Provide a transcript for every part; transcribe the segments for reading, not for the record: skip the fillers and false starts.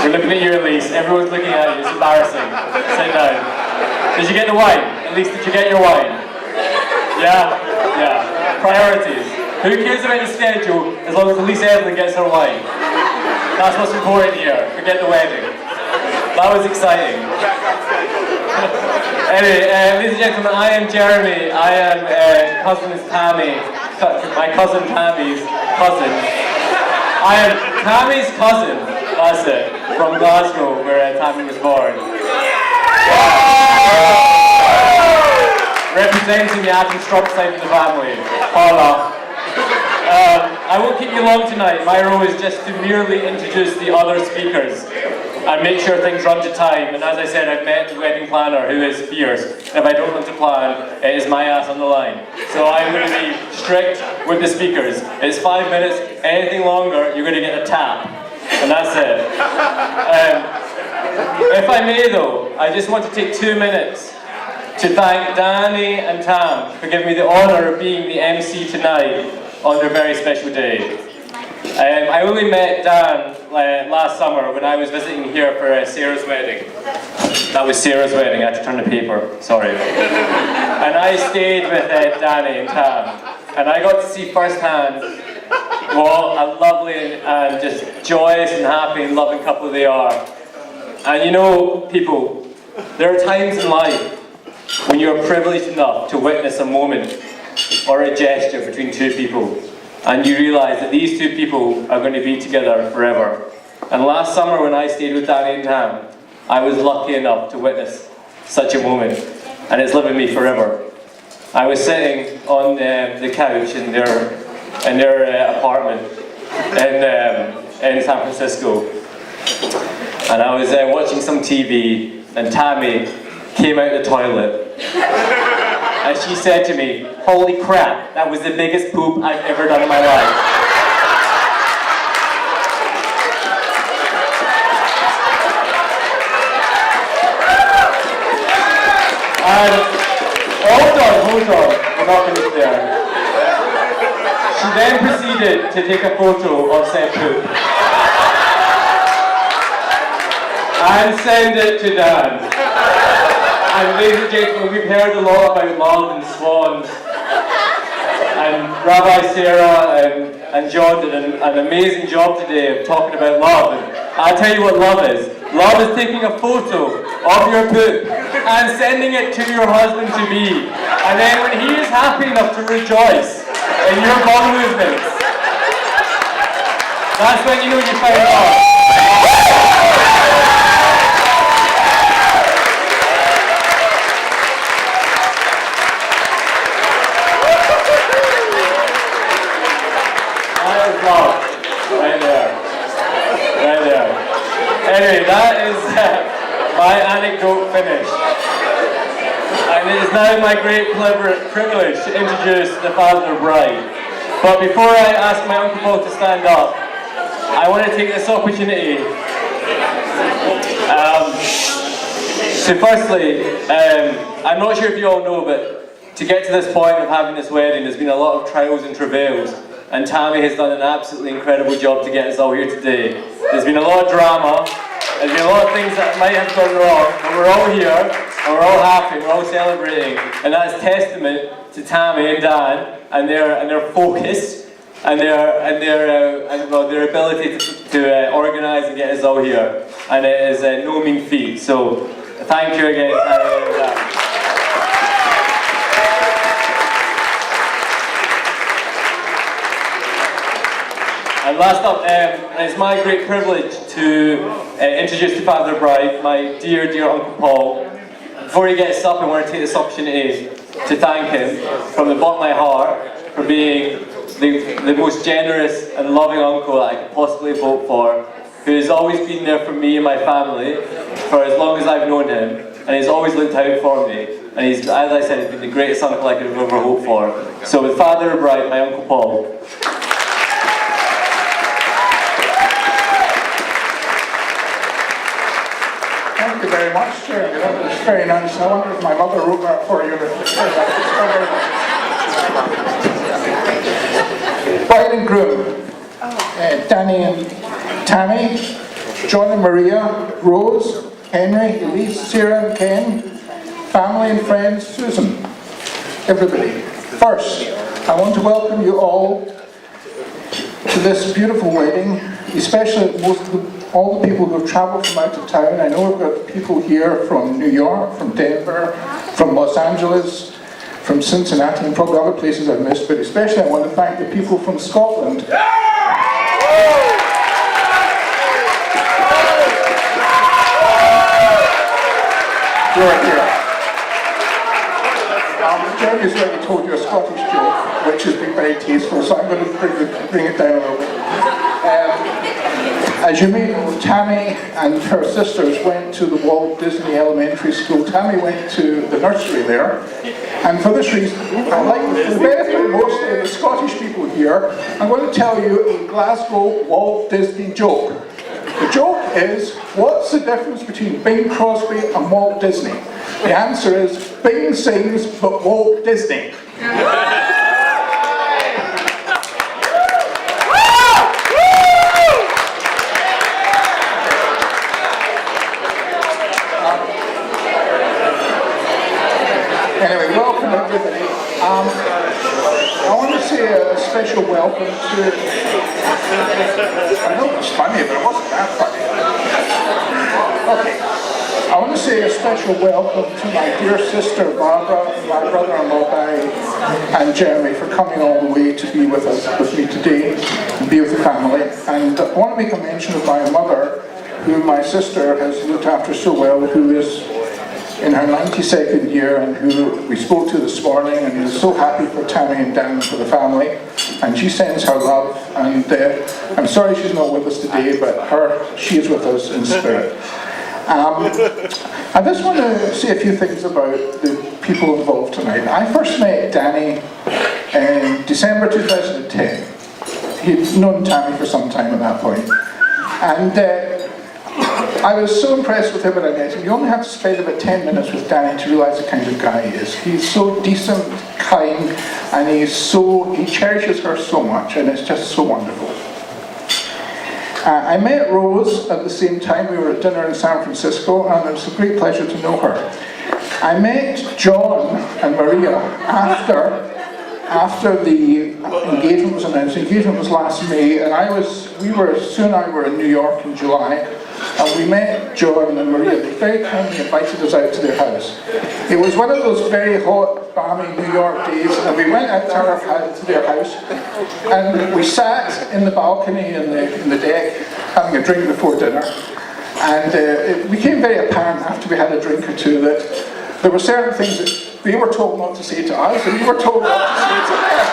We're looking at you, Elise. Everyone's looking at you. It's embarrassing. Sit down. Did you get the wine? Elise, did you get your wine? Yeah? Yeah. Priorities. Who cares about the schedule as long as Elise Evelyn gets her wine? That's what's important here. Forget the wedding. That was exciting. Anyway, ladies and gentlemen, I am Jeremy. I am cousin Tammy. My cousin Tammy's cousin. I am Tammy's cousin. That's it. From Glasgow, where Tammy was born. Representing the Adam Struck side of the family. Hola. I won't keep you long tonight. My role is just to merely introduce the other speakers and make sure things run to time. And as I said, I've met the wedding planner, who is fierce. If I don't want to plan, it is my ass on the line. So I'm going to be strict with the speakers. It's 5 minutes. Anything longer, you're going to get a tap. And that's it. If I may though, I just want to take 2 minutes to thank Danny and Tam for giving me the honour of being the MC tonight on their very special day. I only met Dan last summer when I was visiting here for Sarah's wedding. That was Sarah's wedding, I had to turn the paper, sorry. And I stayed with Danny and Tam, and I got to see firsthand what a lovely and just joyous and happy and loving couple they are. And you know, people, there are times in life when you're privileged enough to witness a moment or a gesture between two people, and you realise that these two people are going to be together forever. And last summer when I stayed with Danny and Tam, I was lucky enough to witness such a moment, and it's lived with me forever. I was sitting on the couch in their apartment in San Francisco, and I was watching some TV, and Tammy came out the toilet. And she said to me, "Holy crap, that was the biggest poop I've ever done in my life." And hold on, we're not finished there. She then proceeded to take a photo of said poop and send it to Dan. And ladies and gentlemen, we've heard a lot about love and swans. And Rabbi Sarah and John did an amazing job today of talking about love. And I'll tell you what love is. Love is taking a photo of your poop and sending it to your husband-to-be. And then when he is happy enough to rejoice in your bowel movements, that's when you know you found love. Right there. Anyway, that is my anecdote finished. And it is now my great privilege to introduce the father of bride. But before I ask my Uncle Paul to stand up, I want to take this opportunity to firstly, I'm not sure if you all know, but to get to this point of having this wedding, there's been a lot of trials and travails. And Tammy has done an absolutely incredible job to get us all here today. There's been a lot of drama, there's been a lot of things that might have gone wrong, but we're all here, and we're all happy, we're all celebrating. And that's testament to Tammy and Dan, and their focus, and their ability to organise and get us all here. And it is no mean feat. So, thank you again, Tammy and Dan. And last up, it's my great privilege to introduce the father of bride, my dear, dear Uncle Paul. Before he gets up, I want to take this opportunity to thank him from the bottom of my heart for being the most generous and loving uncle that I could possibly hope for, who has always been there for me and my family for as long as I've known him, and he's always looked out for me. And he's, as I said, he's been the greatest uncle I could have ever hoped for. So with father of bride, my Uncle Paul. Thank you very much, Jeremy. That was very nice. I wonder if my mother wrote that for you. Bride and groom, Danny and Tammy, John and Maria, Rose, Henry, Elise, Sarah and Ken, family and friends, Susan, everybody. First, I want to welcome you all to this beautiful wedding, especially all the people who have travelled from out of town. I know we've got people here from New York, from Denver, from Los Angeles, from Cincinnati, and probably other places I've missed, but especially I want to thank the people from Scotland. Jeremy's already told you a Scottish joke, which has been very tasteful, so I'm going to bring it down a little bit. As you may know, Tammy and her sisters went to the Walt Disney Elementary School. Tammy went to the nursery there, and for this reason, I'd like to benefit mostly of the Scottish people here. I'm going to tell you a Glasgow Walt Disney joke. The joke is, what's the difference between Bing Crosby and Walt Disney? The answer is, Bing sings, but Walt Disney. Anyway, welcome everybody. I want to say a special welcome to... I know it was funny, but it wasn't that funny. Okay. I want to say a special welcome to my dear sister Barbara, my brother-in-law Barry, and Jeremy for coming all the way to be with me today, and be with the family. And I want to make a mention of my mother, who my sister has looked after so well, who is in her 92nd year, and who we spoke to this morning, and is so happy for Tammy and Dan and for the family, and she sends her love, and I'm sorry she's not with us today, but she is with us in spirit. I just want to say a few things about the people involved tonight. I first met Danny in December 2010. He'd known Tammy for some time at that point, and I was so impressed with him when I met him. You only have to spend about 10 minutes with Danny to realise the kind of guy he is. He's so decent, kind, and he cherishes her so much, and it's just so wonderful. I met Rose at the same time. We were at dinner in San Francisco, and it was a great pleasure to know her. I met John and Maria after the engagement was announced. The engagement was last May, and Sue and I were in New York in July, and we met John and Maria. They very kindly invited us out to their house. It was one of those very hot, balmy New York days, and we went out to their house, and we sat in the balcony in the deck, having a drink before dinner, and it became very apparent after we had a drink or two that there were certain things that they were told not to say to us, and we were told not to say to them.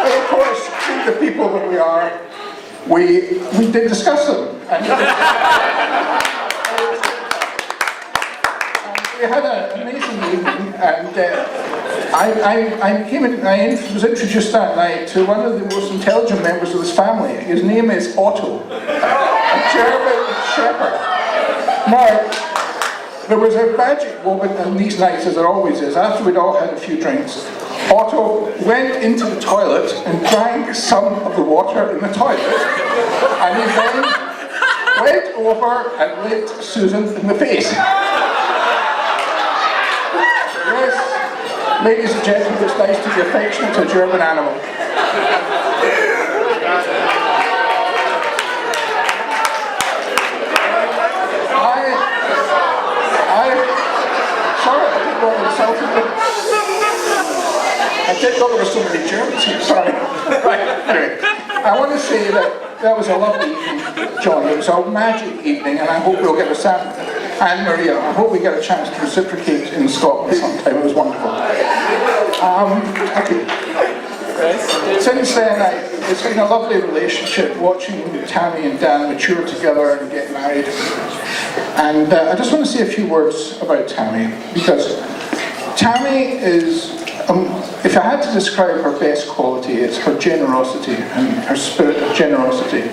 And of course, being the people that we are, we did discuss them. And we had an amazing evening, and I was introduced that night to one of the most intelligent members of this family. His name is Otto, a German shepherd. Now, there was a magic moment in these nights, as there always is. After we'd all had a few drinks, Otto went into the toilet and drank some of the water in the toilet, and he then went over and licked Susan in the face. Yes, ladies and gentlemen, it's nice to be affectionate to a German animal. I didn't know there were so many Germans here, sorry. Right, anyway, I want to say that was a lovely evening, John. It was a magic evening, and I hope we'll get and Maria, I hope we get a chance to reciprocate in Scotland sometime. It was wonderful. Okay. Since then, it's been a lovely relationship, watching Tammy and Dan mature together and get married. And I just want to say a few words about Tammy, because Tammy is, if I had to describe her best quality, it's her generosity and her spirit of generosity.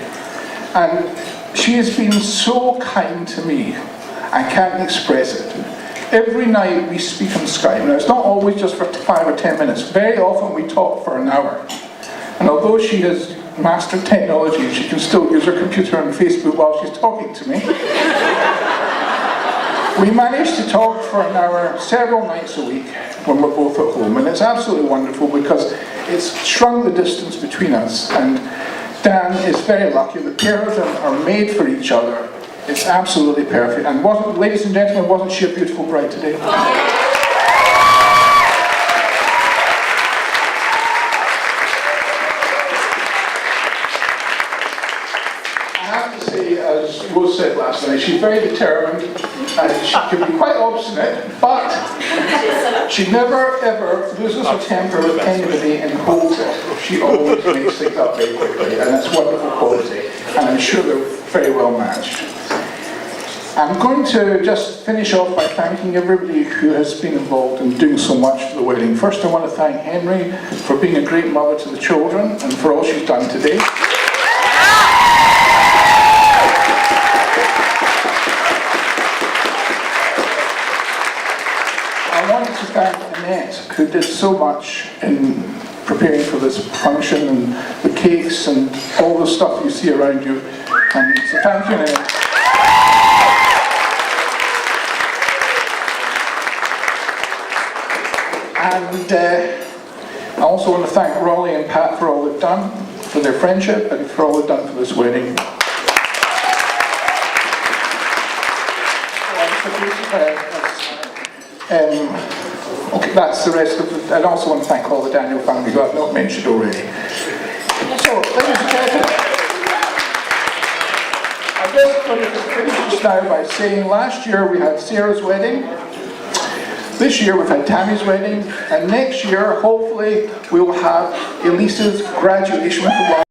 And she has been so kind to me, I can't express it. Every night we speak on Skype. Now, it's not always just for 5 or 10 minutes. Very often we talk for an hour. And although she has mastered technology. She can still use her computer and Facebook while she's talking to me. We managed to talk for an hour several nights a week when we're both at home, and it's absolutely wonderful because it's shrunk the distance between us, and Dan is very lucky. The pair of them are made for each other. It's absolutely perfect. And ladies and gentlemen, wasn't she a beautiful bride today? As Rose said last night, she's very determined and she can be quite obstinate, but she never ever loses her temper with anybody and holds it. She always makes things up very quickly, and that's wonderful quality, and I'm sure they're very well matched. I'm going to just finish off by thanking everybody who has been involved in doing so much for the wedding. First, I want to thank Henry for being a great mother to the children and for all she's done today. I want to thank Annette, who did so much in preparing for this function, and the cakes and all the stuff you see around you. And so thank you, Annette. And I also want to thank Rolly and Pat for all they've done, for their friendship, and for all they've done for this wedding. Okay, that's the rest of it. I also want to thank all the Daniel family who I've not mentioned already. So, ladies and gentlemen, I'm just going to finish this now by saying last year we had Sarah's wedding, this year we've had Tammy's wedding, and next year, hopefully, we will have Elisa's graduation from